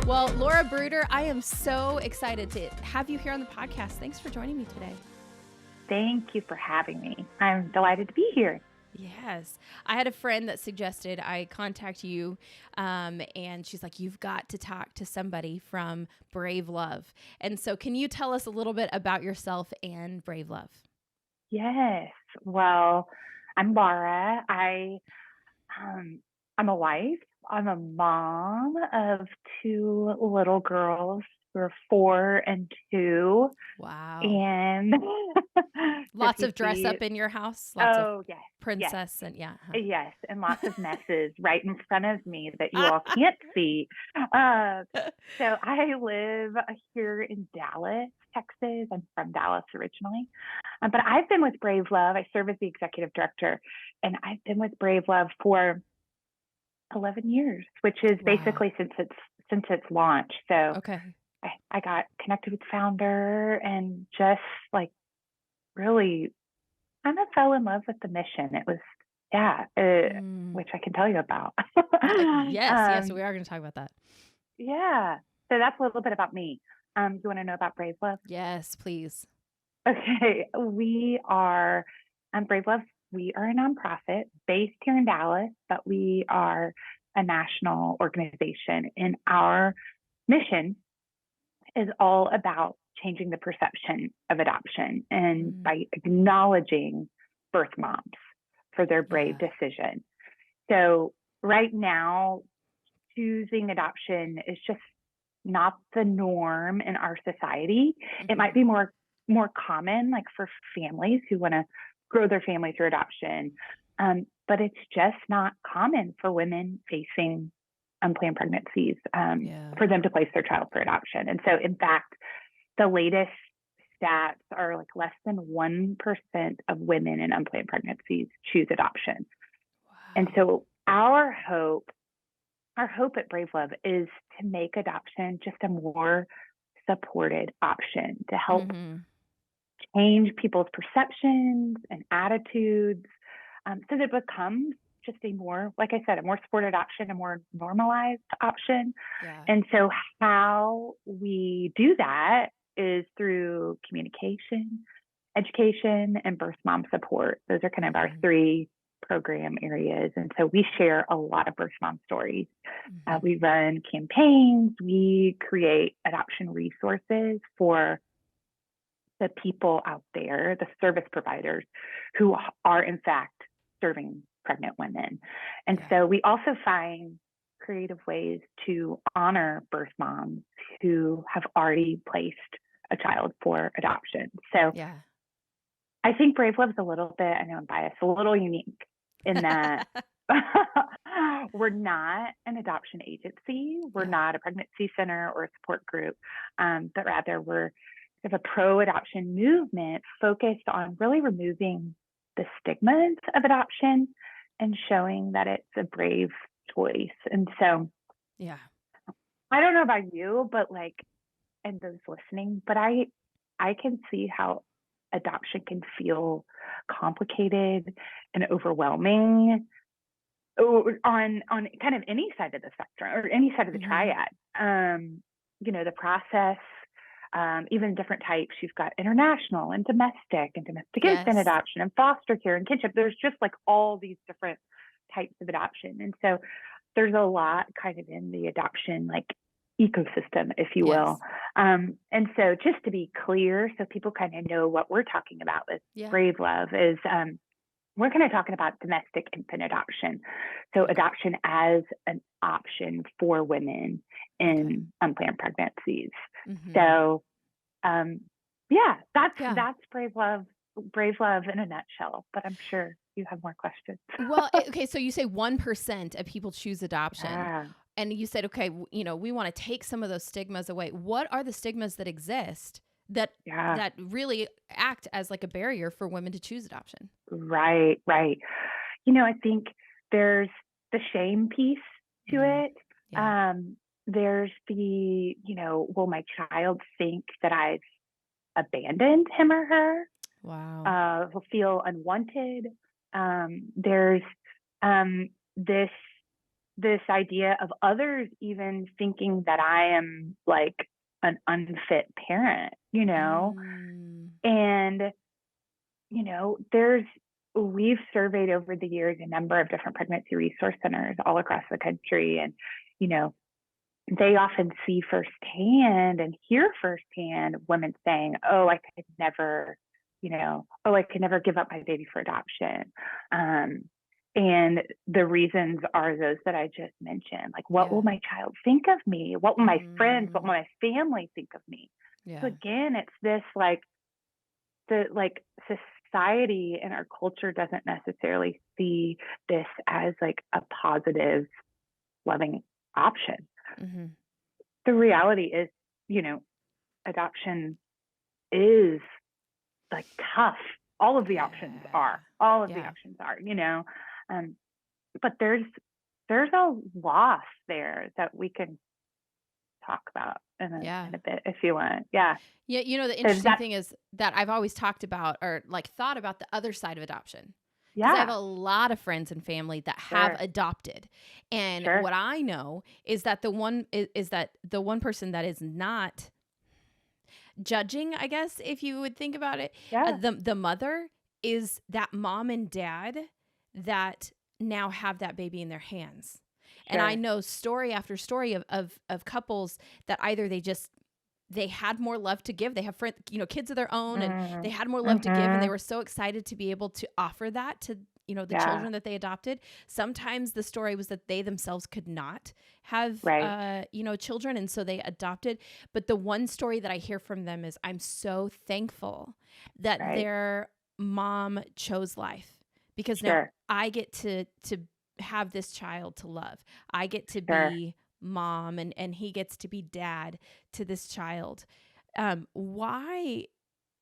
Well, Laura Bruder, I am so excited to have you here on the podcast. Thanks for joining me today. Thank you for having me. I'm delighted to be here. Yes. I had a friend that suggested I contact you, and she's like, you've got to talk to somebody from Brave Love. And so can you tell us a little bit about yourself and Brave Love? Yes. Well, I'm Laura. I'm a wife. I'm a mom of two little girls who are 4 and 2. Wow. And lots of dress up in your house? Lots of yes. princess and yeah. Yes, and lots of messes right in front of me that you all can't see. So I live here in Dallas, Texas. I'm from Dallas originally. But I've been with Brave Love. I serve as the executive director, and I've been with Brave Love for 11 years, which is basically since its launch. So okay. I got connected with the founder and just like really kind of fell in love with the mission. It was, which I can tell you about. Yes, we are going to talk about that. Yeah. So that's a little bit about me. You want to know about Brave Love? Yes, please. Okay. We are Brave Love. We are a nonprofit based here in Dallas, but we are a national organization. And our mission is all about changing the perception of adoption and by acknowledging birth moms for their brave decision. So right now, choosing adoption is just not the norm in our society. It might be more common, like for families who want to grow their family through adoption, but it's just not common for women facing unplanned pregnancies for them to place their child for adoption. And so, in fact, the latest stats are like less than 1% of women in unplanned pregnancies choose adoption. Wow. And so our hope at Brave Love is to make adoption just a more supported option to help change people's perceptions and attitudes so that it becomes just a more, like I said, a more supported option, a more normalized option. Yeah. And so how we do that is through communication, education, and birth mom support. Those are kind of our 3 program areas. And so we share a lot of birth mom stories. We run campaigns. We create adoption resources for the people out there, the service providers who are in fact serving pregnant women. And so we also find creative ways to honor birth moms who have already placed a child for adoption. So I think Brave Love's a little bit, I know I'm biased, a little unique in that we're not an adoption agency. We're not a pregnancy center or a support group, but rather we're of a pro-adoption movement focused on really removing the stigmas of adoption and showing that it's a brave choice. And so, I don't know about you, but and those listening, but I can see how adoption can feel complicated and overwhelming on kind of any side of the spectrum or any side of the triad. The process, even different types. You've got international and domestic infant adoption and foster care and kinship. There's just like all these different types of adoption. And so there's a lot kind of in the adoption ecosystem, if you will. And so just to be clear, so people kind of know what we're talking about with Brave Love is we're kind of talking about domestic infant adoption. So adoption as an option for women in unplanned pregnancies. So, that's Brave Love in a nutshell, but I'm sure you have more questions. Well, okay. So you say 1% of people choose adoption. And you said, okay, we want to take some of those stigmas away. What are the stigmas that exist that really act as like a barrier for women to choose adoption? Right. I think there's the shame piece to it. There's the, will my child think that I've abandoned him or her? Wow. Will feel unwanted. There's this this idea of others even thinking that I am like an unfit parent, Mm. and we've surveyed over the years a number of different pregnancy resource centers all across the country, and you know they often see firsthand and hear firsthand women saying, "Oh, I could never, oh, I could never give up my baby for adoption." And the reasons are those that I just mentioned. Like, what will Yeah. my child think of me? What will my friends, what will Mm. my family think of me? So Yeah. again, it's this like society and our culture doesn't necessarily see this as like a positive, loving option. Mm-hmm. The reality is, you know, adoption is like tough. All of the options Yeah. are. All of the Yeah. options are, um, but there's a loss there that we can talk about Yeah. in a bit if you want. Yeah. Yeah, the Is interesting that thing is that I've always talked about or like thought about the other side of adoption. Because I have yeah, a lot of friends and family that have sure, adopted. And sure. what I know is that the one person that is not judging, I guess, if you would think about it, Yeah, the mother is that mom and dad that now have that baby in their hands. And I sure. know story after story of couples that either they had more love to give. They have kids of their own, and Mm, they had more love to give, and they mm-hmm. were so excited to be able to offer that to the Yeah, children that they adopted. Sometimes the story was that they themselves could not have right, children, and so they adopted. But the one story that I hear from them is, I'm so thankful that right. their mom chose life, because now Sure, I get to have this child to love. I get to sure. be mom, and he gets to be dad to this child. Why,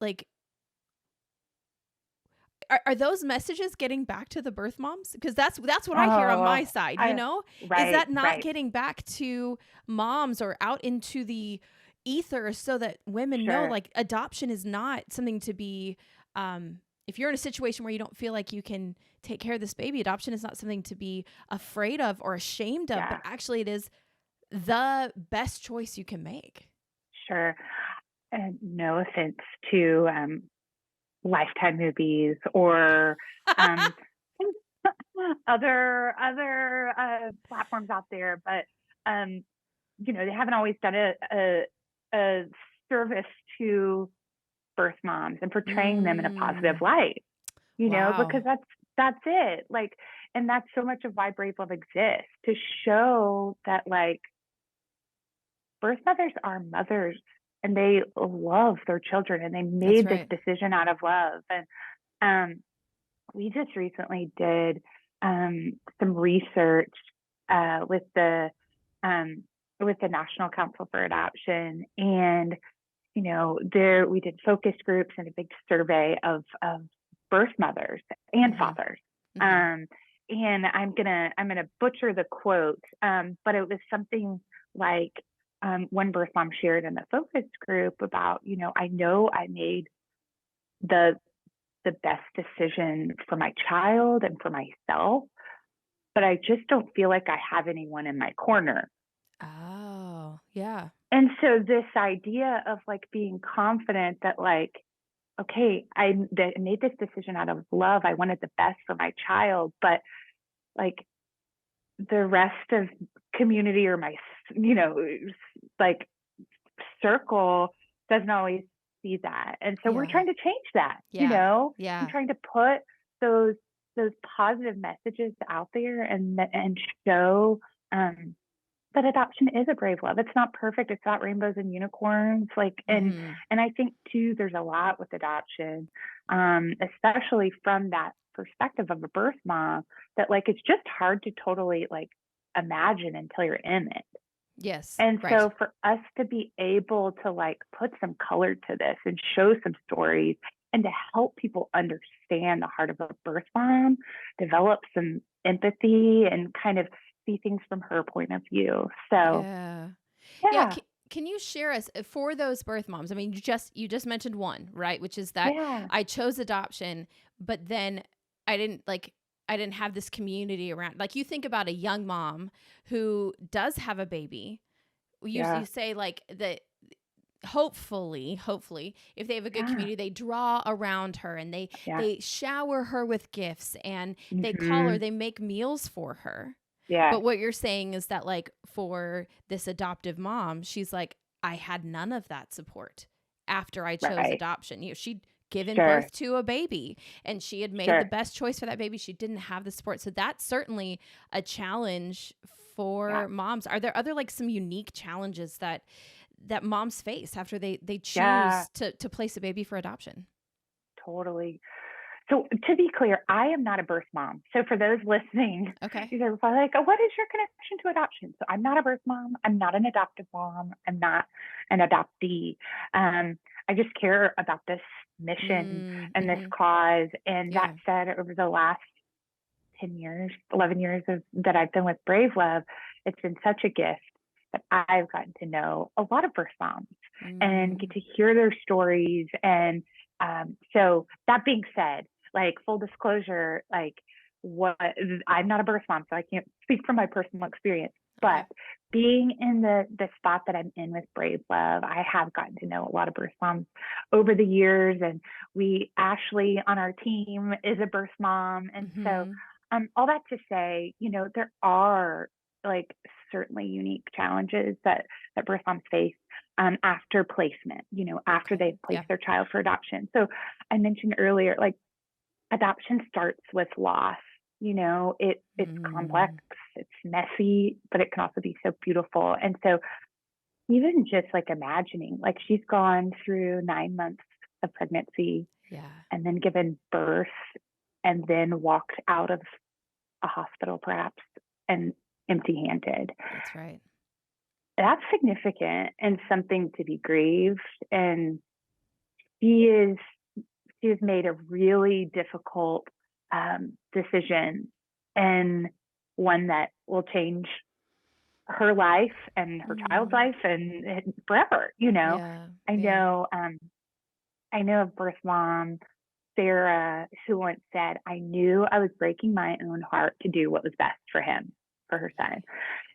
like, are those messages getting back to the birth moms? Because that's what I hear on Oh, my side. I Is right, that not right. getting back to moms or out into the ether so that women know, Sure. like, adoption is not something to be. If you're in a situation where you don't feel like you can take care of this baby, adoption is not something to be afraid of or ashamed of, but Yeah, actually it is the best choice you can make. sure. And no offense to Lifetime movies or um, other platforms out there, but um, they haven't always done a service to birth moms and portraying them in a positive Mm, light. Because wow. that's it. Like, and that's so much of why Brave Love exists, to show that like birth mothers are mothers and they love their children and they That's made this right. decision out of love. And we just recently did some research with um, the National Council for Adoption, and there we did focus groups and a big survey of birth mothers and Mhm. fathers. Mhm. Um, and I'm gonna butcher the quote, but it was something like one birth mom shared in the focus group about, I know I made the best decision for my child and for myself, but I just don't feel like I have anyone in my corner. Oh, yeah. And so this idea of like being confident that like, okay, I made this decision out of love. I wanted the best for my child, but like the rest of community or my, you know, like circle doesn't always see that. And so we're Yeah. trying to change that, Yeah. and Yeah. trying to put those positive messages out there and show um that adoption is a brave love. It's not perfect. It's not rainbows and unicorns. Like, Mhm. and I think too, there's a lot with adoption, especially from that perspective of a birth mom, that like it's just hard to totally like imagine until you're in it. Yes. And Right. so for us to be able to like put some color to this and show some stories and to help people understand the heart of a birth mom, develop some empathy and kind of see things from her point of view. So Yeah. Yeah, yeah, can you share us for those birth moms? I mean, you just mentioned one, right? Which is that yeah, I chose adoption, but then I didn't like I didn't have this community around. Like, you think about a young mom who does have a baby. You say like that hopefully if they have a good Yeah. community, they draw around her and Yeah. they shower her with gifts and they call her, Hmm. they make meals for her. Yeah. But what you're saying is that, like, for this adoptive mom, she's like, I had none of that support after I chose Right. adoption. She'd given Sure. birth to a baby and she had made the Sure. best choice for that baby. She didn't have the support. So that's certainly a challenge Yeah. for moms. Are there other, like, some unique challenges that moms face after they Yeah. choose to place a baby for adoption? Totally. So to be clear, I am not a birth mom. So for those listening, Okay. these are probably like, oh, what is your connection to adoption? So I'm not a birth mom. I'm not an adoptive mom. I'm not an adoptee. I just care about this mission and this Mm-hmm. cause. And that Yeah. said, over the last 10 years, 11 years that I've been with Brave Love, it's been such a gift that I've gotten to know a lot of birth moms and get Mm. to hear their stories. And so that being said, like, full disclosure, like, what I'm not a birth mom, so I can't speak from my personal experience. But Okay. being in the spot that I'm in with Brave Love, I have gotten to know a lot of birth moms over the years, and Ashley on our team is a birth mom, and so Mm-hmm. all that to say, there are, like, certainly unique challenges that birth moms face after placement, after Okay. they've Yeah. placed their child for adoption. So I mentioned earlier, like, adoption starts with loss. It's complex, Mm. it's messy, but it can also be so beautiful. And so even just like imagining, like, she's gone through 9 months of pregnancy Yeah. and then given birth and then walked out of a hospital perhaps and empty handed. That's right. That's significant and something to be grieved. And she is she has made a really difficult decision, and one that will change her life and her child's Mm. life and forever. Yeah. I Yeah. know I know a birth mom, Sarah, who once said, I knew I was breaking my own heart to do what was best for him, for her son.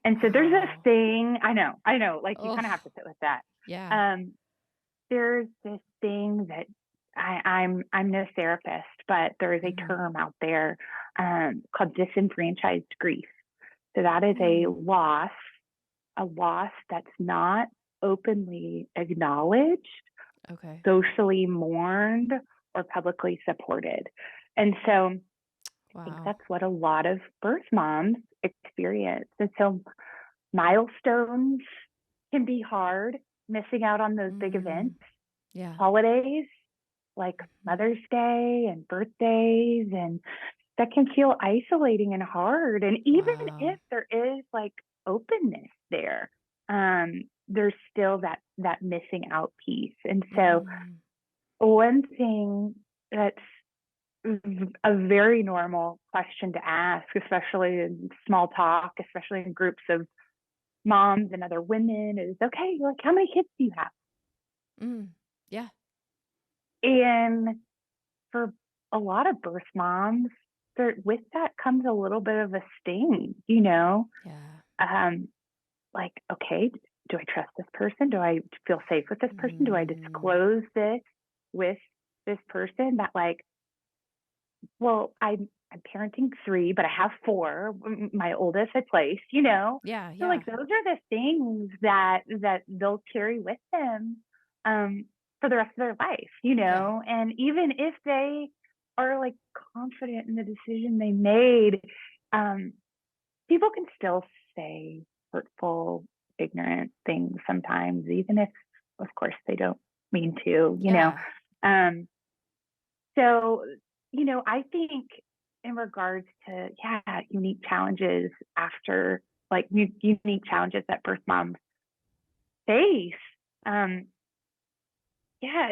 And so there's this Wow. thing, I know, like, you kind of have Oh, to sit with that. yeah. Um, there's this thing that I'm no therapist, but there is a Mm-hmm. term out there called disenfranchised grief. So that is Mm. a loss that's not openly acknowledged, Okay. socially mourned, or publicly supported. And so I think Wow. that's what a lot of birth moms experience. And so milestones can be hard, missing out on those big Mm. events, Yeah. holidays like Mm-hmm. Mother's Day and birthdays, and that can feel isolating and hard. And even Wow. if there is, like, openness there, there's still that missing out piece. And so Mm. one thing that's a very normal question to ask, especially in small talk, especially in groups of moms and other women, is, okay, like, how many kids do you have? Mm. Yeah. And for a lot of birth moms, with that comes a little bit of a sting. Yeah. Um, like, okay, do I trust this person? Do I feel safe with this person? Do I Mm. disclose this with this person that, like, well, I'm parenting three, but I have four. My oldest I placed. Yeah. So, Yeah. like, those are the things that they'll carry with them um, for the rest of their life. Yeah. And even if they are, like, confident in the decision they made, um, people can still say hurtful, ignorant things sometimes, even if, of course, they don't mean to. Yeah. Um, so, I think in regards to, yeah, unique challenges after, like, unique challenges that birth moms face, um, yeah,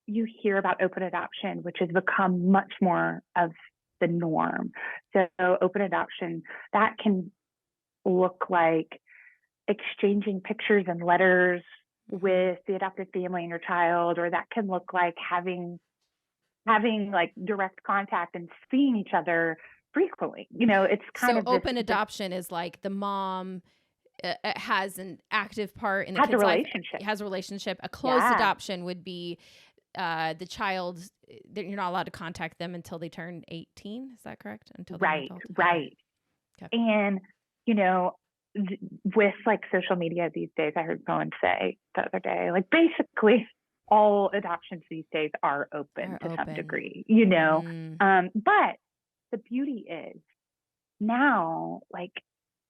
you hear about open adoption, which has become much more of the norm. So, open adoption, that can look like exchanging pictures and letters Mm-hmm. with the adopted family and your child, or that can look like having having like direct contact and seeing each other frequently. It's kind So of open this adoption is like the mom has an active part in the has a kid's life, relationship. has a relationship. A closed Yeah. adoption would be the child, you're not allowed to contact them until they turn 18. Is that correct? Until they're an Right. adult? Right. Okay. And, with like social media these days, I heard someone say the other day, like basically all adoptions these days are open to some degree, but the beauty is now, like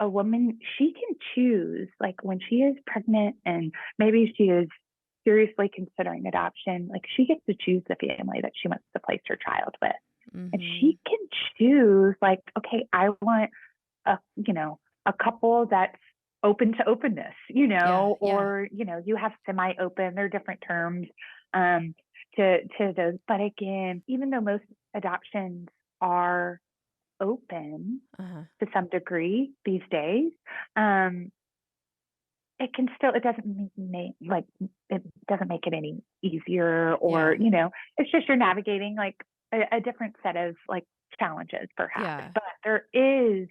a woman, she can choose, like when she is pregnant and maybe she is seriously considering adoption, like she gets to choose the family that she wants to place her child with. And she can choose, like, okay, I want a couple that's open to openness, or, you have semi-open, there are different terms to those. But again, even though most adoptions are open to some degree these days, it doesn't make it any easier, or, it's just you're navigating like a different set of like challenges perhaps. But there is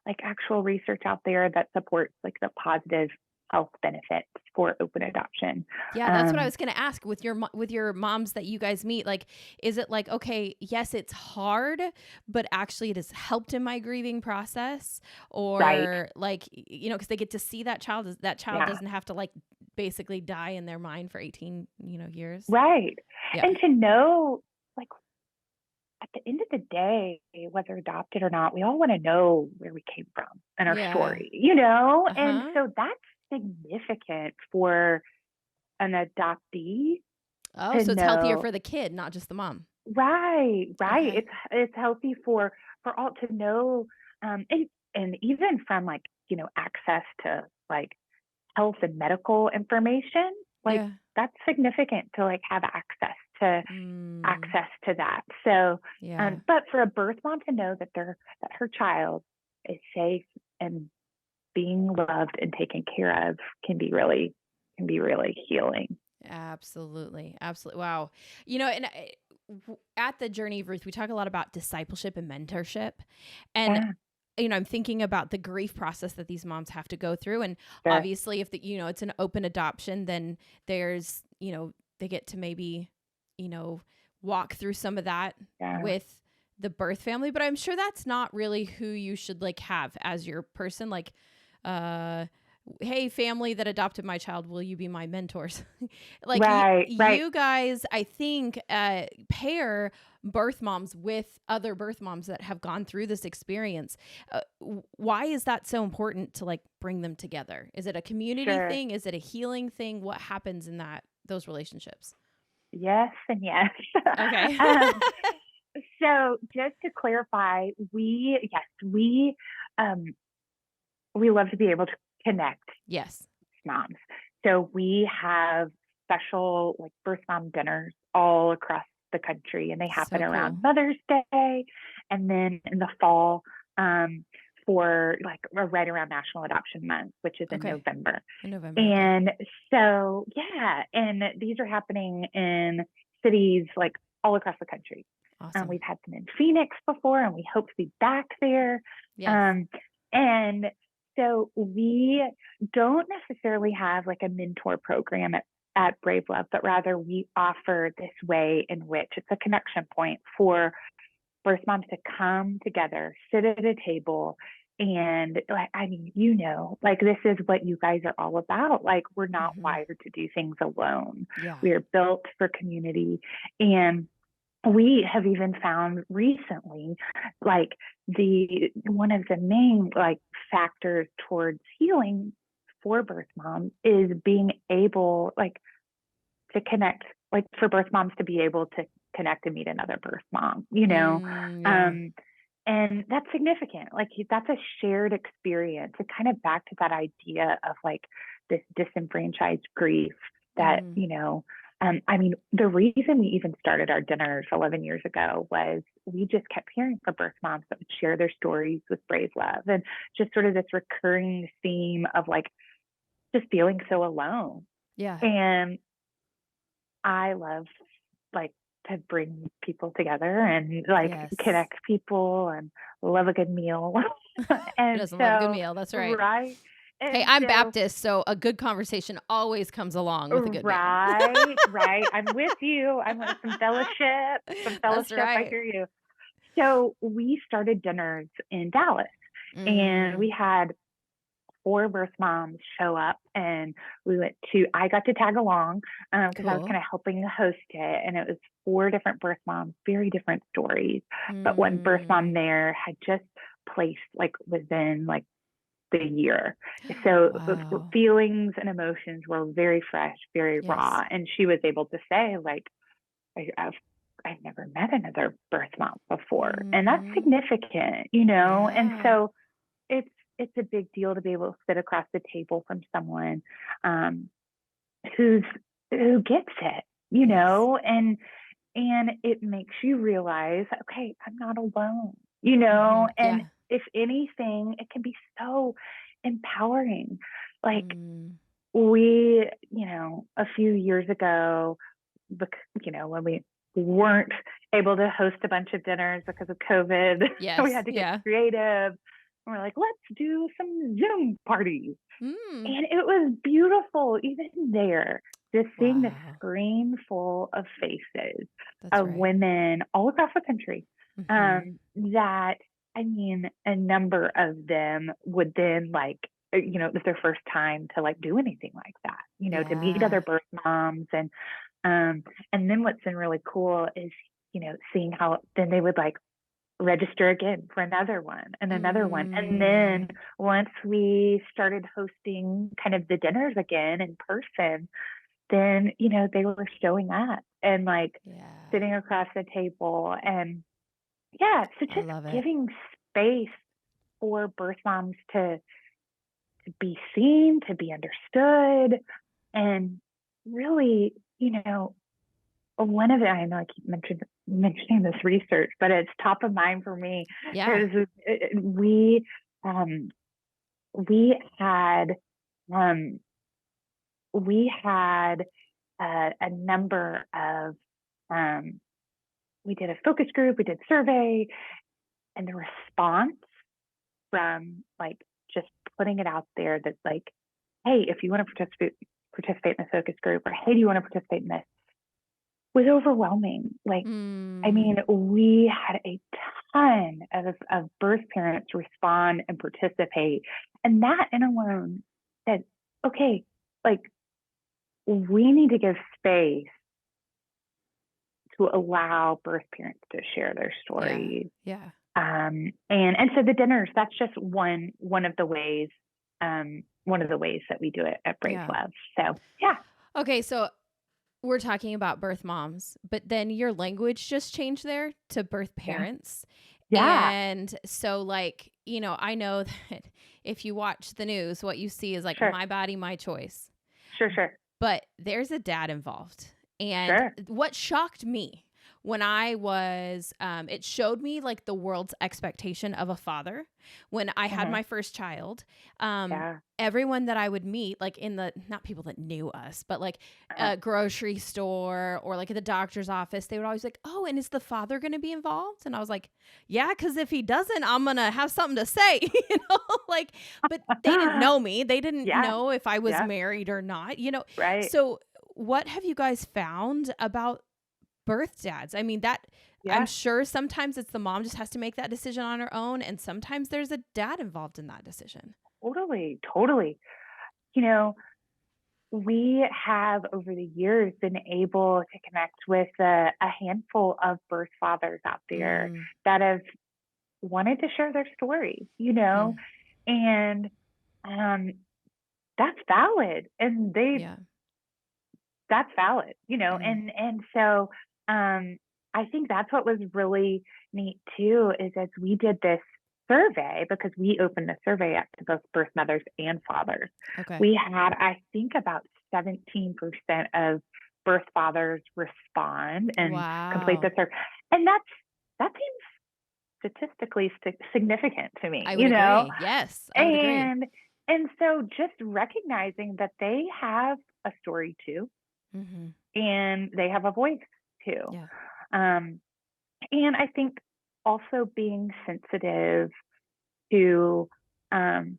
like actual research out there that supports like the positive health benefits for open adoption. Yeah, that's what I was going to ask with your moms that you guys meet. Like, is it like, okay, yes, it's hard, but actually it has helped in my grieving process, or Right. like, because they get to see that child. That child doesn't have to like basically die in their mind for 18, years. Right. Yeah. And to know, like, at the end of the day, whether adopted or not, we all want to know where we came from and our story, and so that's significant for an adoptee Oh, to so it's healthier know. for the kid, not just the mom. Right. Okay. It's healthy for all to know, and even from like, access to like health and medical information, like Yeah. that's significant to like have access to that. So, Yeah. but for a birth mom to know that her child is safe and being loved and taken care of can be really healing. Absolutely. Absolutely. Wow. And at the Journey of Ruth, we talk a lot about discipleship and mentorship. And, Yeah. I'm thinking about the grief process that these moms have to go through. And Sure. obviously, if it's an open adoption, then there's, they get to maybe, walk through some of that with the birth family. But I'm sure that's not really who you should like have as your person. Like, hey, family that adopted my child, will you be my mentors? Like, Right. you guys, I think, pair birth moms with other birth moms that have gone through this experience. Why is that so important to like bring them together? Is it a community thing? Is it a healing thing? What happens in those relationships? Yes and yes. Okay. So just to clarify, we love to be able to connect moms. So we have special like birth mom dinners all across the country, and they happen around Mother's Day, and then in the fall, for like right around National Adoption Month, which is in November. And so, and these are happening in cities like all across the country. Awesome. We've had them in Phoenix before, and we hope to be back there. Yes. And so we don't necessarily have like a mentor program at Brave Love, but rather we offer this way in which it's a connection point for birth moms to come together, sit at a table. And like this is what you guys are all about. Like we're not wired to do things alone. Yeah. We are built for community. And we have even found recently, like one of the main like factors towards healing for birth moms is being able like to connect, like for birth moms to be able to connect and meet another birth mom, and that's significant. Like that's a shared experience. And kind of back to that idea of like this disenfranchised grief that, the reason we even started our dinners 11 years ago was we just kept hearing from birth moms that would share their stories with Brave Love, and just sort of this recurring theme of like just feeling so alone. Yeah. And I love like to bring people together and like Yes. connect people and love a good meal. Who And doesn't love a good so, meal? That's right. right. Hey, And I'm so, Baptist, so a good conversation always comes along with a good meal. right, right. I'm with you. I'm with some fellowship, some That's fellowship. I right. hear you. So we started dinners in Dallas and Mm, we had 4 birth moms show up and I got to tag along because I was cool. kind of helping host it. And it was 4 different birth moms, very different stories. But one birth mom Mm, there had just placed like within like the year. So the wow. feelings and emotions were very fresh, very Yes. raw. And she was able to say, like, I've never met another birth mom before. And that's Mm-hmm. significant, And Yeah. so it's it's a big deal to be able to sit across the table from someone um, who's who gets it, Yes. and it makes you realize, okay, I'm not alone, Mm-hmm. and Yeah. if anything, it can be so empowering. Like Mm. we, a few years ago, when we weren't able to host a bunch of dinners because of COVID, we Yes. had to get Yeah. creative. And we're like, let's do some Zoom parties. Mm. And it was beautiful, even there, just seeing the Wow. screen full of faces That's of right. women all across the country. Mm-hmm. That, I mean, a number of them would then like, it was their first time to like do anything like that, to meet other Yeah. birth moms um, and then what's been really cool is, seeing how then they would like register again for another one and another one. And then Mm. once we started hosting kind of the dinners again in person, then, they were showing up and like Yeah. sitting across the table. And yeah, so I just love it. giving space for birth moms to be seen, to be understood, and really, one of it, I know I keep mentioning this research, but it's top of mind for me. Yeah. Is um, we had um, we had a number of um, we did a focus group, we did survey, and the response from like just putting it out there that like, hey, if you want to participate in the focus group, or hey, do you want to participate in this? Was overwhelming. Like, I Mm. mean, we had a ton of birth parents respond and participate. And that in alone said, okay, like we need to give space to allow birth parents to share their Yeah. stories. Yeah. And so the dinners, that's just one of the ways that we do it at Brave Yeah. Love. So yeah. Okay, so we're talking about birth moms, but then your language just changed there to birth Yeah. parents. Yeah. And so, like, I know that if you watch the news, what you see is like Sure. my body, my choice. Sure. But there's a dad involved. And Sure. what shocked me when I was, it showed me like the world's expectation of a father. When I had Uh-huh. my first child, um, Yeah. everyone that I would meet, like in the, not people that knew us, but like Uh-huh. a grocery store or like at the doctor's office, they would always like, oh, and is the father going to be involved? And I was like, yeah, because if he doesn't, I'm going to have something to say, like, but they didn't know me. They didn't Yeah. know if I was Yeah. married or not. Right. So what have you guys found about birth dads? I mean, that I'm Yeah. sure sometimes it's the mom just has to make that decision on her own, and sometimes there's a dad involved in that decision. Totally. Totally. You know, we have over the years been able to connect with a handful of birth fathers out there Mm, that have wanted to share their story, mm, and um, that's valid. And yeah. that's valid, Mm, and so I think that's what was really neat too, is as we did this survey, because we opened the survey up to both birth mothers and fathers. okay. We had, I think, about 17% of birth fathers respond and complete the Wow. survey. And that seems statistically significant to me, I would agree. Yes, I would agree. and so just recognizing that they have a story too, Hmm. and they have a voice too. Yeah. And I think also being sensitive to, um,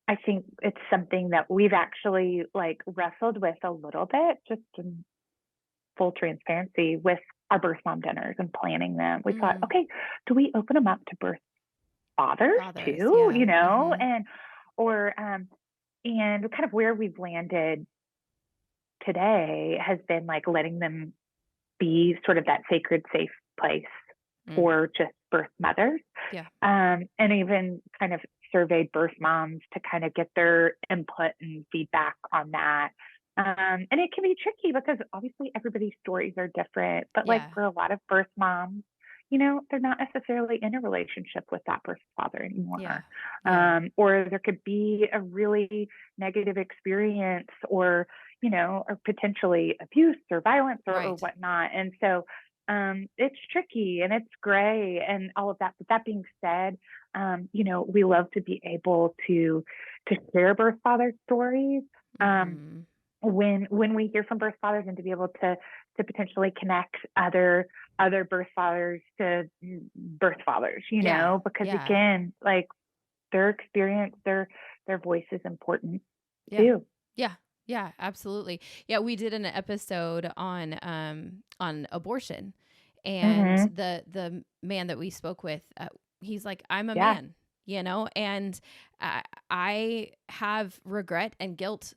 I think it's something that we've actually like wrestled with a little bit, just in full transparency, with our birth mom dinners and planning them. We thought, Mm. okay, do we open them up to birth fathers Fathers, too? yeah. Mm-hmm. And kind of where we've landed today has been like letting them be sort of that sacred, safe place Mm. for just birth mothers. Yeah. And even kind of surveyed birth moms to kind of get their input and feedback on that. And it can be tricky because obviously everybody's stories are different, but like Yeah. for a lot of birth moms, they're not necessarily in a relationship with that birth father Yeah. anymore. Yeah. Or there could be a really negative experience, or potentially abuse or violence or Right. whatnot. And so it's tricky and it's gray and all of that. But that being said, we love to be able to share birth father stories. Um, Mm-hmm. when we hear from birth fathers, and to be able to potentially connect other birth fathers to birth fathers, Yeah. because Yeah. again, like their experience, their voice is important Yeah. too. Yeah. Yeah, absolutely. Yeah, we did an episode on abortion, and Mm-hmm. the man that we spoke with, he's like, I'm a Yeah, man, and I have regret and guilt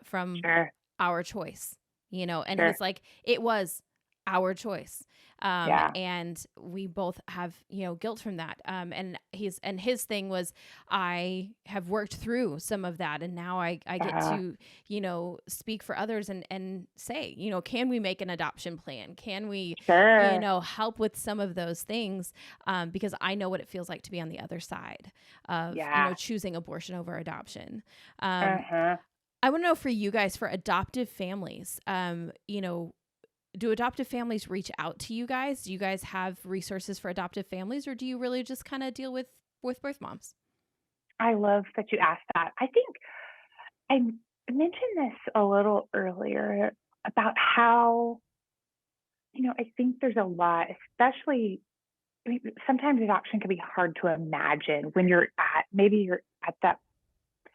from sure, our choice, and sure. he's like, it was our choice. Yeah, And we both have, guilt from that. And his thing was, I have worked through some of that, and now I get uh, to, speak for others and say, can we make an adoption plan? Can we, sure. help with some of those things? Because I know what it feels like to be on the other side of, Yeah. choosing abortion over adoption. Um, Uh-huh. I want to know for you guys, for adoptive families, do adoptive families reach out to you guys? Do you guys have resources for adoptive families, or do you really just kind of deal with birth moms? I love that you asked that. I think I mentioned this a little earlier about how, I think there's a lot, especially, I mean, sometimes adoption can be hard to imagine when maybe you're at that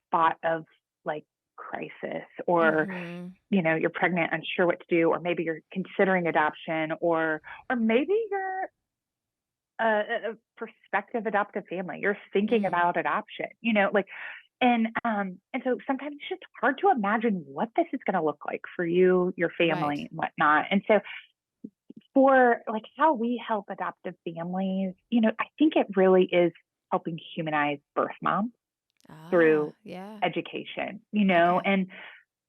spot of like crisis, or, Mm-hmm. you're pregnant, unsure what to do, or maybe you're considering adoption, or maybe you're a prospective adoptive family. You're thinking Mm. about adoption, like, and so sometimes it's just hard to imagine what this is going to look like for you, your Right. family, and whatnot. And so for like how we help adoptive families, I think it really is helping humanize birth moms Ah, through yeah. education, Okay.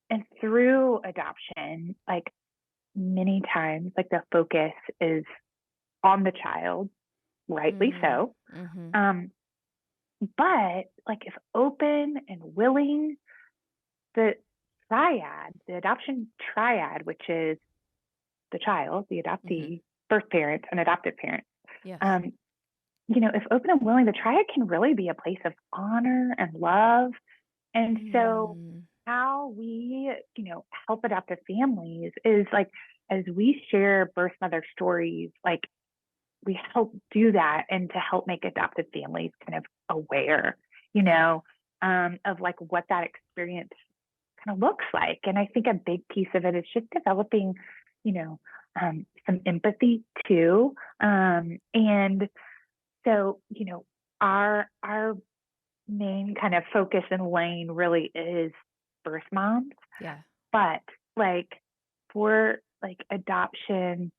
and through adoption, like many times, like the focus is on the child, rightly Mm. so. Mm-hmm. Um, but like if open and willing, the the adoption triad, which is the child, the Mm-hmm. adoptee, birth parent, and adoptive parent, Yes. um, if open and willing, the triad can really be a place of honor and love. And so Mm. how we, help adoptive families is like, as we share birth mother stories, like we help do that, and to help make adoptive families kind of aware, Yeah. of like what that experience kind of looks like. And I think a big piece of it is just developing, you know, some empathy too. And so, our main kind of focus and lane really is birth moms, Yeah. but like for like adoption,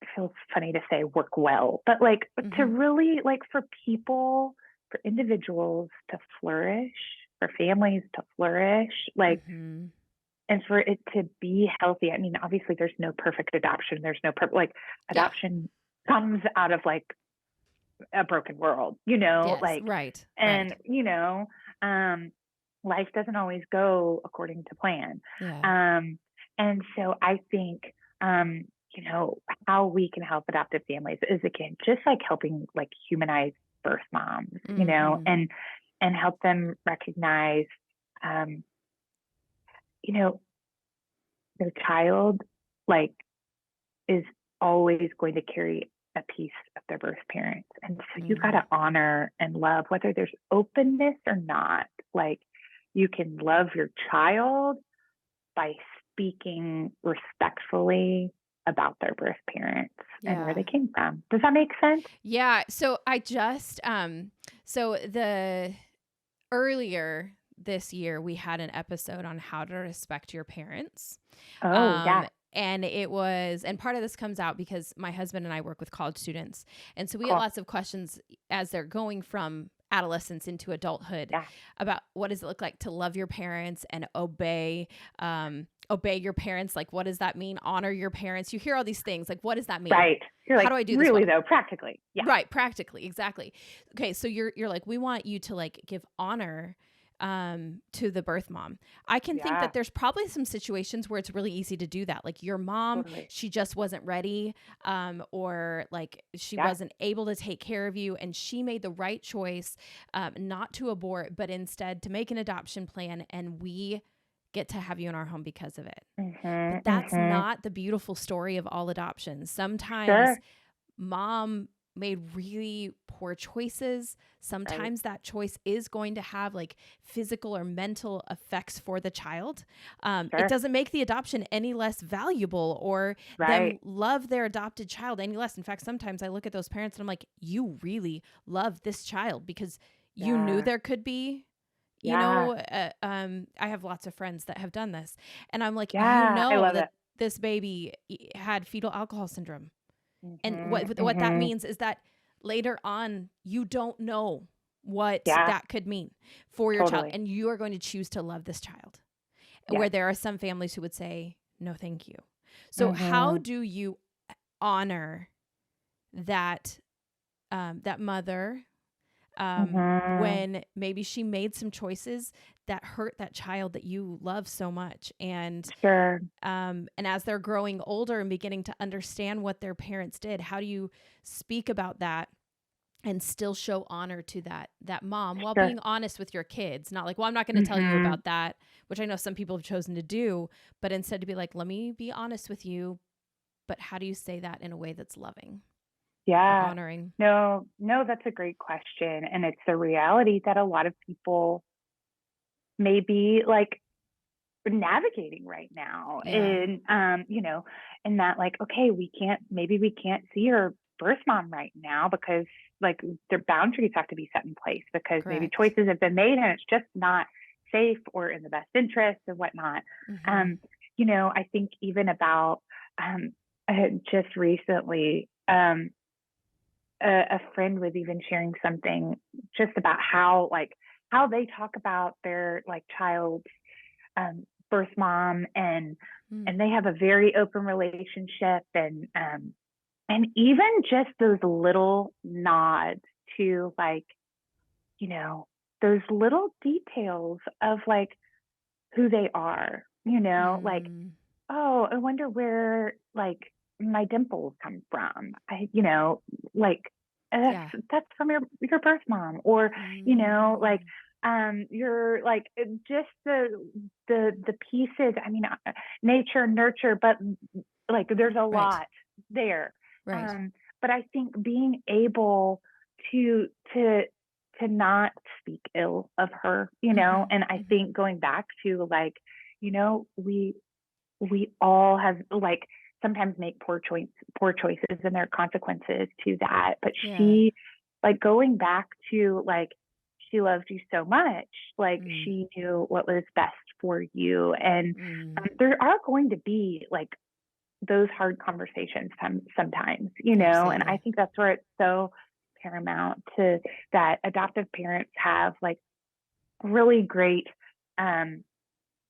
it feels funny to say work well, but like to Mm-hmm. really like for people, for individuals to flourish, for families to flourish, like, Mm-hmm. and for it to be healthy. I mean, obviously there's no perfect adoption. There's no perfect, like Yeah. adoption comes out of like a broken world, Yes. like, Right. and, Right. um, life doesn't always go according to plan. Yeah. Um, and so I think, um, how we can help adoptive families is again, just like helping like humanize birth moms, Mm-hmm. and help them recognize, um, you know, their child, like is always going to carry a piece of their birth parents. And so you got Mm-hmm. to honor and love, whether there's openness or not. Like, you can love your child by speaking respectfully about their birth parents and where Yeah. they came from. Does that make sense? Yeah. So I just, so the earlier this year, we had an episode on how to respect your parents. Oh, Um, yeah. and it was, and part of this comes out because my husband and I work with college students. And so we get Cool. lots of questions as they're going from adolescence into adulthood Yeah. about what does it look like to love your parents and obey your parents. Like, what does that mean? Honor your parents. You hear all these things. Like, what does that mean? Right. You're How like, do I do this really well? though, practically. Yeah. Right, practically, exactly. Okay, so you're like, we want you to like give honor to the birth mom. I can think Yeah. that there's probably some situations where it's really easy to do that. Like your mom, Totally. she just wasn't ready, or like she Yeah. wasn't able to take care of you, and she made the right choice, not to abort, but instead to make an adoption plan, and we get to have you in our home because of it. But that's Mm-hmm. not the beautiful story of all adoptions. Sometimes Sure. mom made really poor choices. Right. Sometimes that choice is going to have like physical or mental effects for the child. It Sure. doesn't make the adoption any less valuable or them Right. love their adopted child any less. In fact, sometimes I look at those parents and I'm like, you really love this child because you knew Yeah. there could be. Yeah. I have lots of friends that have done this, and I'm like, Yeah. I love that it. this baby had fetal alcohol syndrome, and Mm-hmm. what that Mm-hmm. means is that later on, you don't know what Yeah. that could mean for your child, Totally. and you are going to choose to love this child. Yes. Where there are some families who would say, "No, thank you." So, how Mm-hmm. do you honor that that mother Mm-hmm. when maybe she made some choices that hurt that child that you love so much, Sure. and as they're growing older and beginning to understand what their parents did, how do you speak about that and still show honor to that mom while Sure. being honest with your kids? Not like, well, I'm not going to tell you Mm-hmm. about that, which I know some people have chosen to do, but instead to be like, let me be honest with you, but how do you say that in a way that's loving or Yeah. honoring? No, no, that's a great question. And it's the reality that a lot of people may be like navigating right now. Yeah, And and that like, okay, maybe we can't see your birth mom right now because like their boundaries have to be set in place because maybe correct. choices have been made and it's just not safe or in the best interest or whatnot. Mm-hmm. Um, I think even about just recently, a friend was even sharing something just about how they talk about their like child's birth mom, and they have a very open relationship, and even just those little nods to like you know those little details of like who they are, like, Mm. oh, I wonder where like my dimples come from. Like that's Yeah. that's from your birth mom, or like Mm. you're like just the pieces. I mean, nature, nurture, but like there's a Right. lot there. Right. Um, but I think being able to to to not speak ill of her, Mhm. and I Mhm. think going back to like, we all have like sometimes make poor choices and there are consequences to that. But Yeah. she like going back to like she loved you so much, like Mm. she knew what was best for you. And Mm. there are going to be like those hard conversations sometimes, and I Absolutely. think that's where it's so paramount to that adoptive parents have like really great um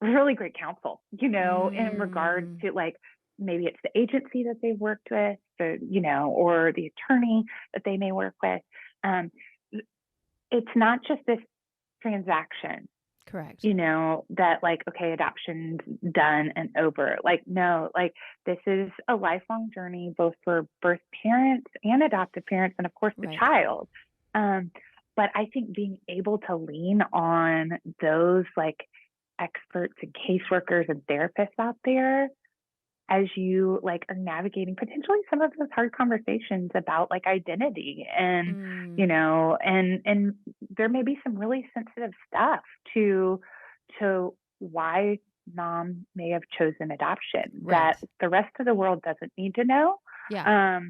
really great counsel, in regards Mm. to like maybe it's the agency that they've worked with, or the attorney that they may work with. Um, it's not just this transaction, Correct. that like, okay, adoption's done and over. Like, no, like this is a lifelong journey, both for birth parents and adoptive parents, and of course the Right. child. Um, but I think being able to lean on those like experts and caseworkers and therapists out there as you like are navigating potentially some of those hard conversations about like identity and, and there may be some really sensitive stuff to why mom may have chosen adoption Right. that the rest of the world doesn't need to know. Yeah.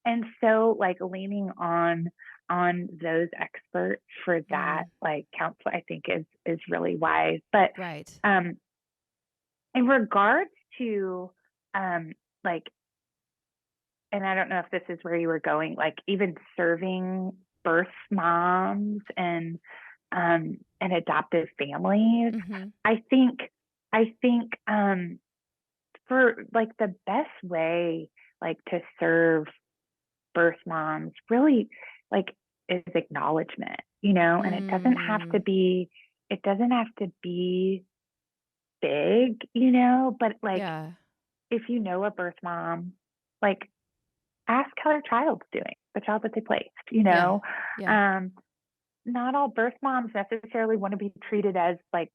And so like leaning on those experts for that like counsel, I think is really wise. But Right. in regards to like, and I don't know if this is where you were going, like even serving birth moms and adoptive families, I think for like the best way like to serve birth moms really like is acknowledgement, and it doesn't have to be big, but like Yeah. if you know a birth mom, like ask how their child's doing, the child that they placed, Yeah. Yeah. Not all birth moms necessarily want to be treated as like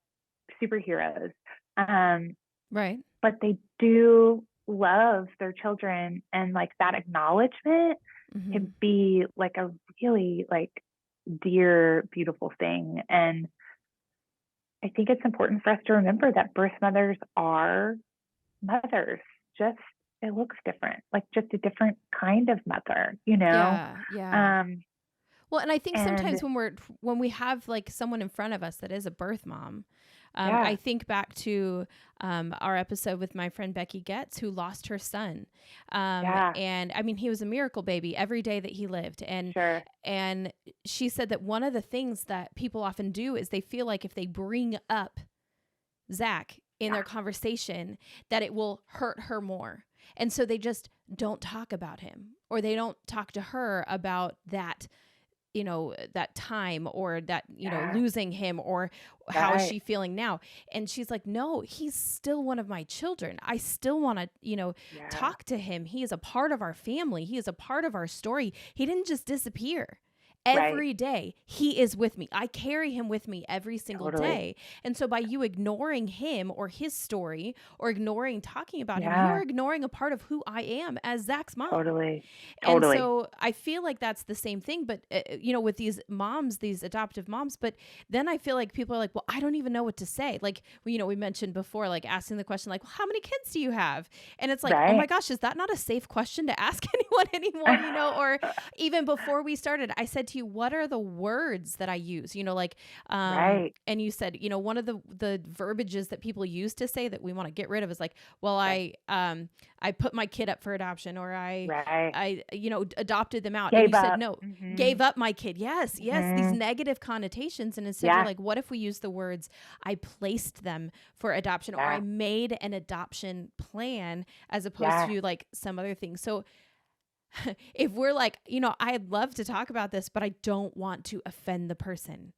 superheroes. Um, Right. but they do love their children, and like that acknowledgement can be like a really like dear, beautiful thing. And I think it's important for us to remember that birth mothers are mothers, just it looks different, like just a different kind of mother, Yeah. Yeah. um Well, and I think and sometimes when we have like someone in front of us that is a birth mom, I yeah, think back to our episode with my friend Becky Getz, who lost her son, yeah, and I mean he was a miracle baby every day that he lived, sure, and she said that one of the things that people often do is they feel like if they bring up Zach in yeah, their conversation, that it will hurt her more. And so they just don't talk about him, or they don't talk to her about that, that time, or that, yeah, losing him, or how is right, she feeling now. And she's like, no, he's still one of my children. I still want to, yeah, talk to him. He is a part of our family. He is a part of our story. He didn't just disappear. right, Every day he is with me. I carry him with me every single totally, day. And so by you ignoring him or his story, or ignoring talking about him, you are yeah, ignoring a part of who I am as Zach's mom. totally, And totally, so I feel like that's the same thing, but with these moms, these adoptive moms. But then I feel like people are like, well, I don't even know what to say. Like, we mentioned before, like asking the question, like, well, how many kids do you have? And it's like, oh my right, gosh, is that not a safe question to ask anyone anymore? Or even before we started, I said to you, what are the words that I use? right, And you said, one of the verbiages that people use to say that we want to get rid of is like, well, yeah, I put my kid up for adoption, or right, I adopted them out. And you gave said, up, no, mm-hmm, gave up my kid. Yes, yes, these mm-hmm, negative connotations. And instead, you're yeah, like, what if we use the words, I placed them for adoption, or I yeah, made an adoption plan, as opposed yeah, to like some other thing. So if we're like, I'd love to talk about this, but I don't want to offend the person.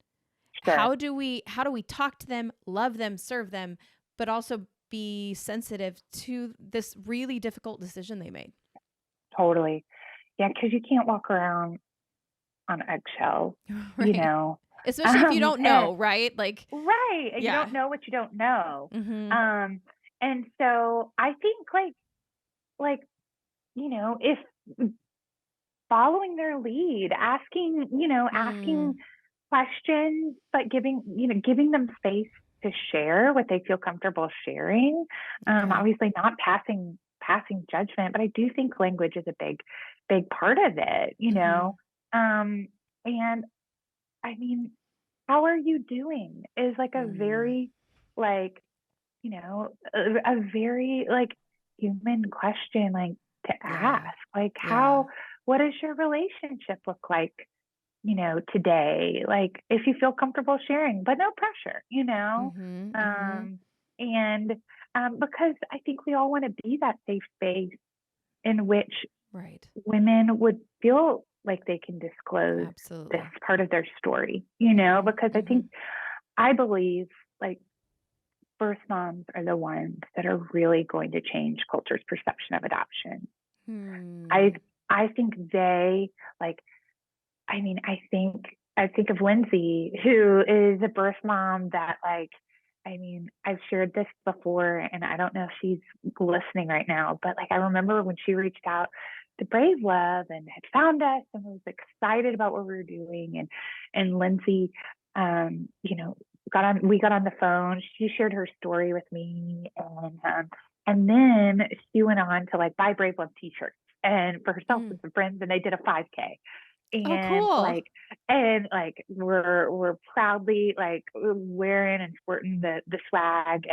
sure, How do we talk to them, love them, serve them, but also be sensitive to this really difficult decision they made? totally, yeah, because you can't walk around on eggshells, you Right. know. Especially if you don't And know, right? Like, right, you yeah. don't know what you don't know. Mhm. Um, and so I think like if following their lead, asking Mm. questions, but giving them space to share what they feel comfortable sharing. Okay. Obviously not passing judgment, but I do think language is a big part of it. Mhm. Um, and I mean, how are you doing is like a Mm. very like, a very like human question like to ask. Yeah. Like Yeah. what does your relationship look like, today? Like if you feel comfortable sharing, but no pressure. Mhm. Mhm. Um and because I think we all want to be that safe space in which Right. women would feel like they can disclose this Absolutely. part of their story, Mhm. because Mhm. I believe like birth moms are the ones that are really going to change culture's perception of adoption. I Hmm. I think they like I mean I think of Lindsay, who is a birth mom that like I mean, I've shared this before, and I don't know if she's listening right now, but like I remember when she reached out to Brave Love and had found us and was excited about what we were doing, and Lindsay, you know, we got on the phone. She shared her story with me, and then she went on to like buy Brave Love t-shirts and for herself and some friends, and they did a 5K. Oh, And cool. like we're proudly like wearing and sporting the swag,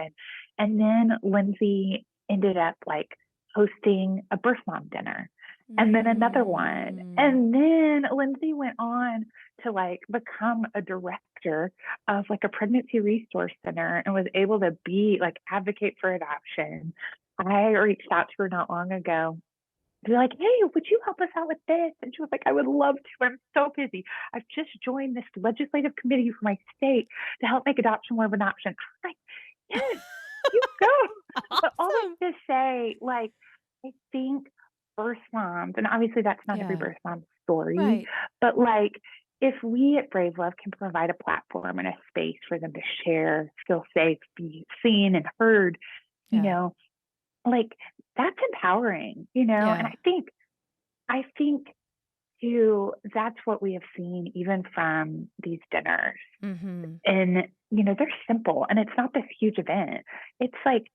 and then Lindsay ended up like hosting a birth mom dinner, and then another one, and then Lindsay went on to like become a director of like a pregnancy resource center and was able to be like advocate for adoption. I reached out to her not long ago, be like, hey, would you help us out with this? And she was like, I would love to. I'm so busy. I've just joined this legislative committee for my state to help make adoption more of an option. I'm like, yes, you go. But all Awesome. that to say, like, I think birth moms, and obviously that's not every birth mom's story, Right. but like, if we at Brave Love can provide a platform and a space for them to share, feel safe, be seen and heard, you know, like that's empowering, you know, and I think too, that's what we have seen even from these dinners. And, you know, they're simple and it's not this huge event. It's like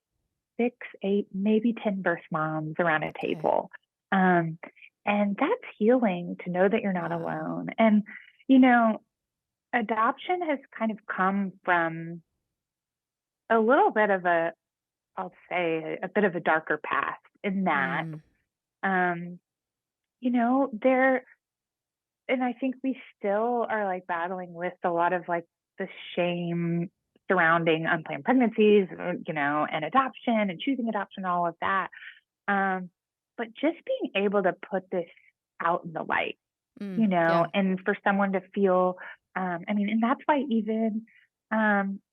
6, 8, maybe 10 birth moms around a table. And that's healing to know that you're not alone. And, you know, adoption has kind of come from a little bit of I'll say a bit of a darker past in that, you know, and I think we still are like battling with a lot of like the shame surrounding unplanned pregnancies, you know, and adoption and choosing adoption, all of that. But just being able to put this out in the light, you know, and for someone to feel, I mean, and that's why even,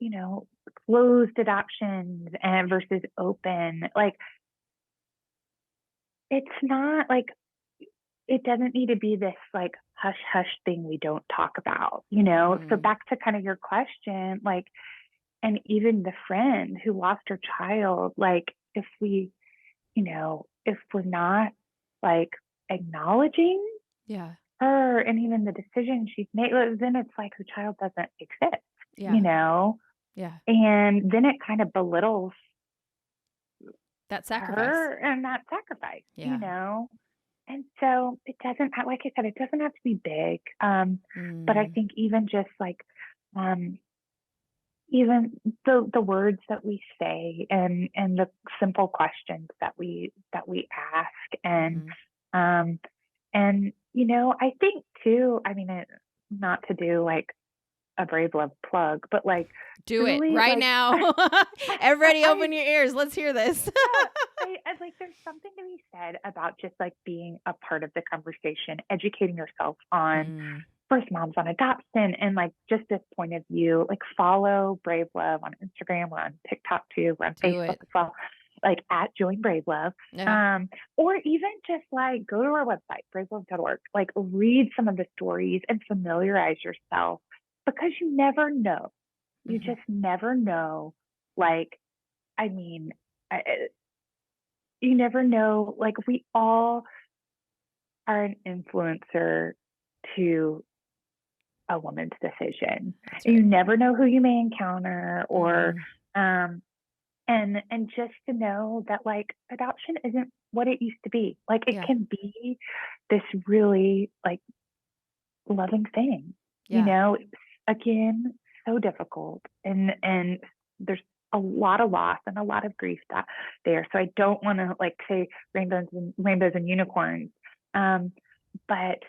you know, closed adoptions and versus open, like it's not like it doesn't need to be this like hush hush thing we don't talk about, you know? So back to kind of your question, like, and even the friend who lost her child, like if we, you know, if we're not like acknowledging her and even the decision she's made, then it's like her child doesn't exist, you know? And then it kind of belittles that sacrifice. her and that sacrifice, you know? And so it doesn't, like I said, it doesn't have to be big. But I think even just like, even the words that we say and the simple questions that we ask and you know, I think too, I mean, not to do like a Brave Love plug, but like do it right like, now. Everybody open your ears. Let's hear this. I like there's something to be said about just like being a part of the conversation, educating yourself on birth moms, on adoption, and like just this point of view. Like follow Brave Love on Instagram, we're on TikTok too, we're on Facebook as well, like at Join Brave Love. Or even just like go to our website, bravelove.org, like read some of the stories and familiarize yourself, because you never know. You just never know. Like, I mean, you never know. Like, we all are an influencer to a woman's decision. Right. You never know who you may encounter, or and just to know that like adoption isn't what it used to be. Like it can be this really like loving thing. You know, again, so difficult, and there's a lot of loss and a lot of grief there. So I don't want to like say rainbows and unicorns, but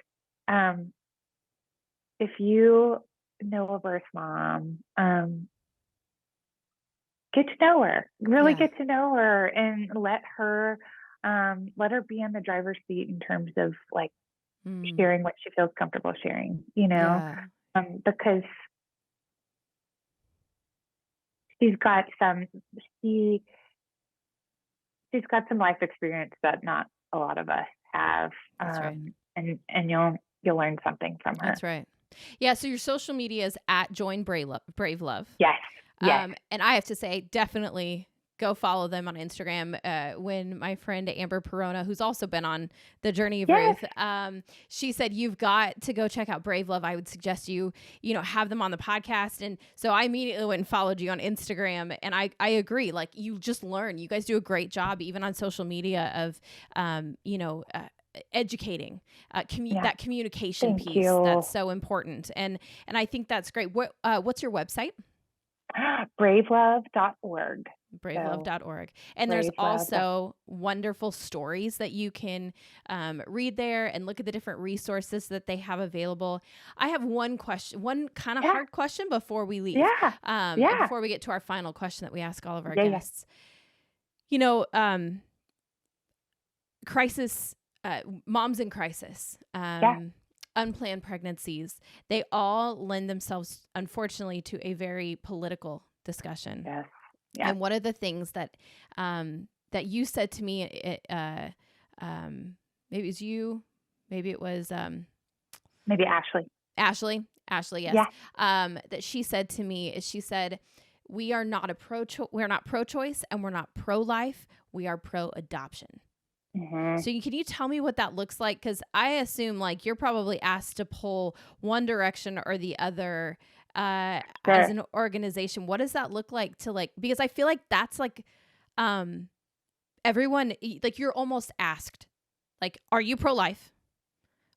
if you know a birth mom, get to know her, really get to know her, and let her be in the driver's seat in terms of like sharing what she feels comfortable sharing, you know, because she's got some life experience that not a lot of us have. And you'll learn something from her. That's right. Yeah. So your social media is at Join Brave Love. Yes. Yes. And I have to say, definitely go follow them on Instagram. When my friend Amber Perona, who's also been on the journey of Yes. Ruth, she said, you've got to go check out Brave Love. I would suggest you have them on the podcast. And so I immediately went and followed you on Instagram. And I agree. Like, you just learn. You guys do a great job, even on social media, of, educating, that communication Thank piece you. that's so important. And I think that's great. What's your website? Bravelove.org. Bravelove.org. And there's also wonderful stories that you can read there and look at the different resources that they have available. I have one question, one kind of hard question before we leave. And before we get to our final question that we ask all of our guests. Crisis, moms in crisis, unplanned pregnancies, they all lend themselves, unfortunately, to a very political discussion. Yes. And one of the things that that you said to me, maybe it was you, maybe it was maybe Ashley. Ashley, yes. That she said to me is, she said, we are not we're not pro-choice and we're not pro-life. We are pro-adoption. Mm-hmm. So can you tell me what that looks like? Because I assume, like, you're probably asked to pull one direction or the other as an organization. What does that look like to, like, because I feel like that's like everyone, like, you're almost asked, like, are you pro-life?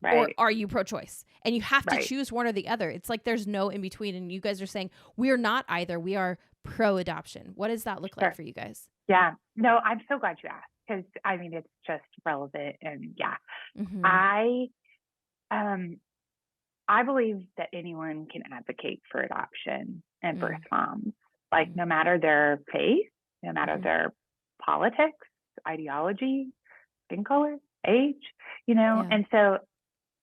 Right. Or are you pro-choice? And you have to choose one or the other. It's like there's no in between. And you guys are saying we're not either. We are pro-adoption. What does that look like for you guys? Yeah. No, I'm so glad you asked, because I mean, it's just relevant. And Mm-hmm. I believe that anyone can advocate for adoption and birth moms, like no matter their faith, no matter their politics, ideology, skin color, age, and so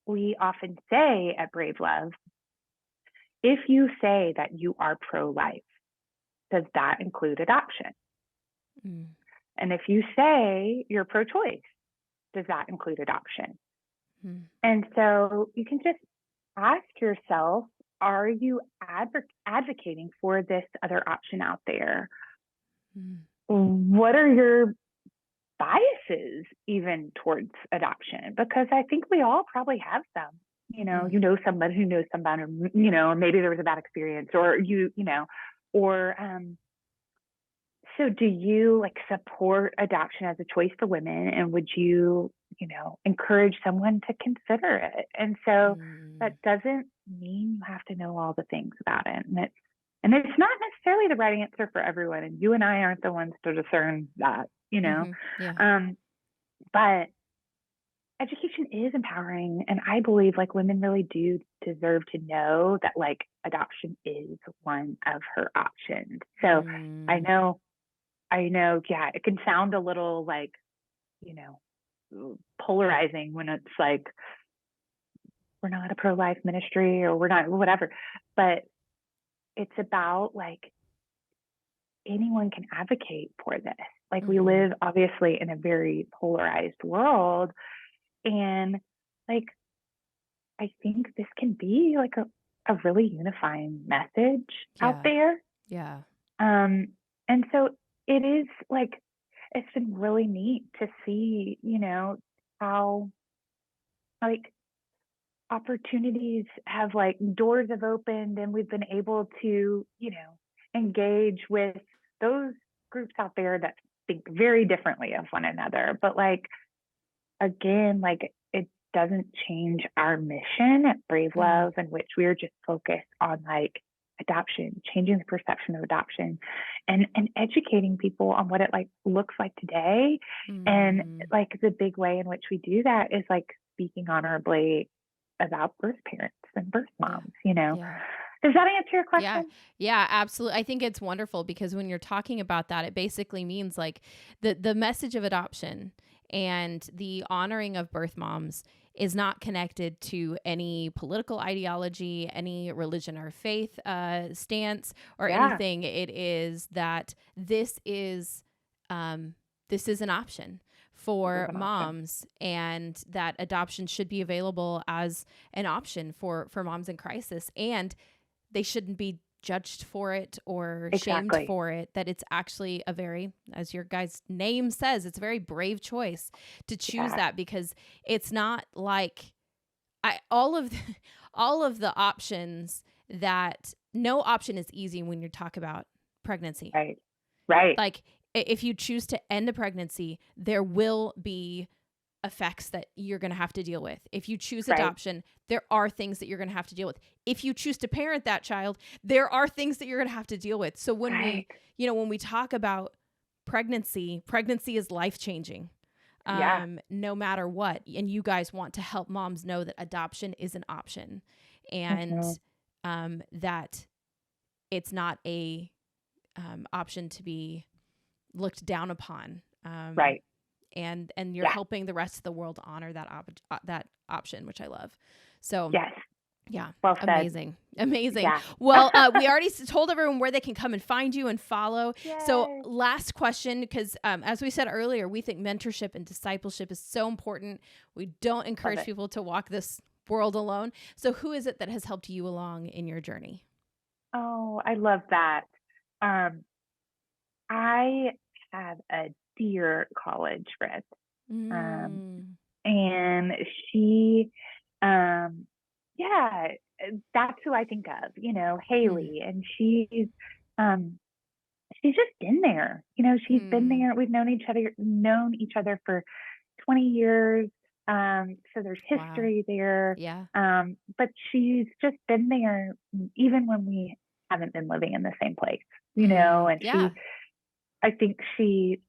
we often say at Brave Love, if you say that you are pro-life, does that include adoption? And if you say you're pro-choice, does that include adoption? And so you can just ask yourself, are you advocating for this other option out there? What are your biases even towards adoption? Because I think we all probably have some. Somebody who knows somebody, or maybe there was a bad experience, or so do you, like, support adoption as a choice for women? And would you, encourage someone to consider it? And so that doesn't mean you have to know all the things about it. And it's not necessarily the right answer for everyone. And you and I aren't the ones to discern that, but education is empowering. And I believe, like, women really do deserve to know that, like, adoption is one of her options. So I know, it can sound a little like, polarizing when it's like, we're not a pro-life ministry or we're not whatever, but it's about, like, anyone can advocate for this. Like, we live obviously in a very polarized world, and, like, I think this can be like a really unifying message out there. Yeah. And so it is, like, it's been really neat to see, how, like, opportunities have, like, doors have opened, and we've been able to, engage with those groups out there that think very differently of one another. But, like, again, like, it doesn't change our mission at Brave Love, in which we are just focused on, like, adoption, changing the perception of adoption, and educating people on what it, like, looks like today. And, like, the big way in which we do that is, like, speaking honorably about birth parents and birth moms. Does that answer your question? Yeah, absolutely. I think it's wonderful, because when you're talking about that, it basically means, like, the message of adoption and the honoring of birth moms is not connected to any political ideology, any religion or faith stance, or anything. It is that this is an option for moms, and that adoption should be available as an option for moms in crisis, and they shouldn't be judged for it or shamed Exactly. for it, that it's actually a very, as your guy's name says, it's a very brave choice to choose that, because it's not like all of the options, that no option is easy when you talk about pregnancy. Right. Right. Like, if you choose to end a pregnancy, there will be effects that you're going to have to deal with. If you choose adoption, there are things that you're going to have to deal with. If you choose to parent that child, there are things that you're going to have to deal with. So when when we talk about pregnancy is life-changing. No matter what. And you guys want to help moms know that adoption is an option, and that it's not a option to be looked down upon. Right. And you're helping the rest of the world honor that option, which I love. So yeah, well said. Amazing. Yeah. Well, we already told everyone where they can come and find you and follow. Yay. So last question, because as we said earlier, we think mentorship and discipleship is so important. We don't encourage people to walk this world alone. So who is it that has helped you along in your journey? Oh, I love that. I have a dear college friend. And she, that's who I think of, Haley, and she's just been there, she's been there. We've known each other for 20 years. So there's history there. Yeah. But she's just been there even when we haven't been living in the same place, and I think she's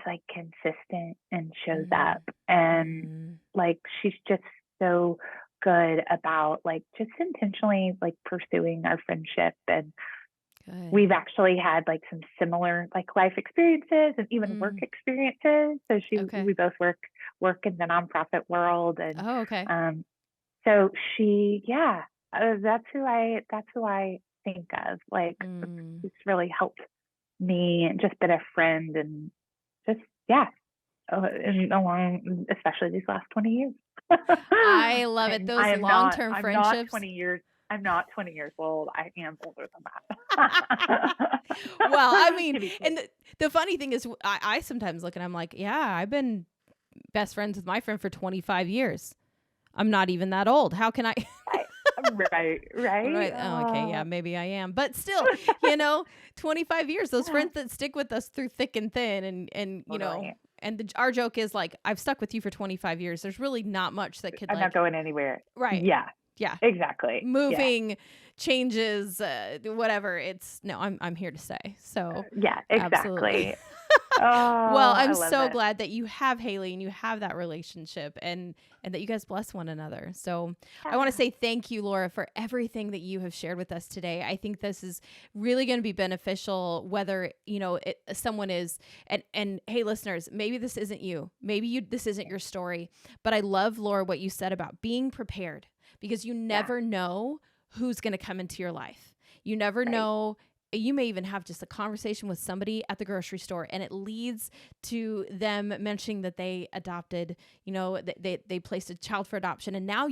like consistent and shows up, and like she's just so good about like just intentionally like pursuing our friendship. And we've actually had like some similar like life experiences and even work experiences. So we both work in the nonprofit world, and so she that's who I think of, like it's really helped me and just been a friend, and just and along especially these last 20 years. I love it. Those long-term friendships. I'm not 20 years old. I am older than that. Well, I mean, and the funny thing is I sometimes look and I'm like, I've been best friends with my friend for 25 years. I'm not even that old. How can I? Right. Oh, okay. Yeah, maybe I am. But still, 25 years, those friends that stick with us through thick and thin, and and our joke is like, I've stuck with you for 25 years. There's really not much that could I'm not going anywhere. Right. Yeah, exactly. Moving, changes, whatever. I'm here to stay. So yeah, exactly. Well, I'm so glad that you have Haley and you have that relationship, and that you guys bless one another. So I want to say thank you, Laura, for everything that you have shared with us today. I think this is really going to be beneficial, whether, someone is, and hey, listeners, maybe this isn't you. Maybe this isn't your story, but I love, Laura, what you said about being prepared, because you never know who's going to come into your life. You never know. You may even have just a conversation with somebody at the grocery store, and it leads to them mentioning that they adopted, they placed a child for adoption. And now,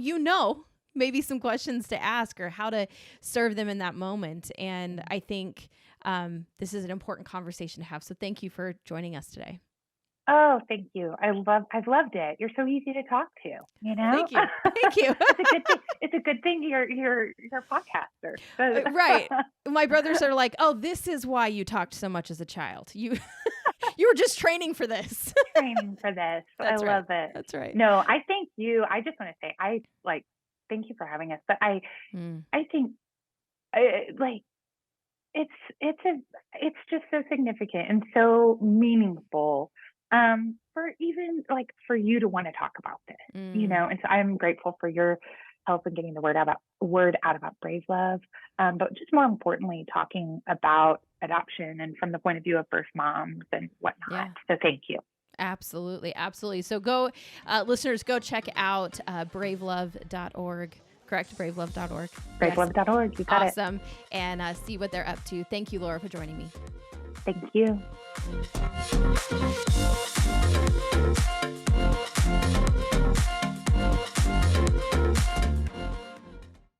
maybe some questions to ask or how to serve them in that moment. And I think this is an important conversation to have. So thank you for joining us today. Oh, thank you. I've loved it. You're so easy to talk to, Thank you. Thank you. It's a good thing. It's a good thing you're a podcaster. Right. My brothers are like, "Oh, this is why you talked so much as a child. You were just training for this." Training for this. I love it. That's right. No, I thank you. I just want to say thank you for having us. But I think it's just so significant and so meaningful. For even for you to want to talk about this, and so I'm grateful for your help in getting the word out about Brave Love. But just more importantly, talking about adoption and from the point of view of birth moms and whatnot. Yeah. So thank you. Absolutely. Absolutely. So go, listeners, go check out bravelove.org. Correct? Bravelove.org. Bravelove.org. You got it. Awesome. And see what they're up to. Thank you, Laura, for joining me. Thank you.